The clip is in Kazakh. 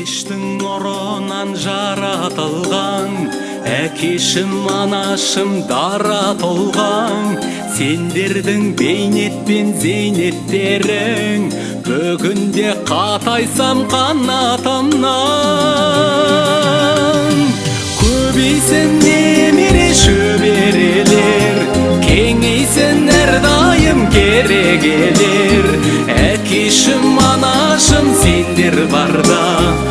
Эчтің нұрынан жаратылған, әкешім анашым дара толған. Сендердің бейнетпен зейнеттерің, бүгінде қатайсам қанатымнан. Көбейсін немере шөберелер, кеңейсін әрдайым керегелер. Әкешім анашым сендер барда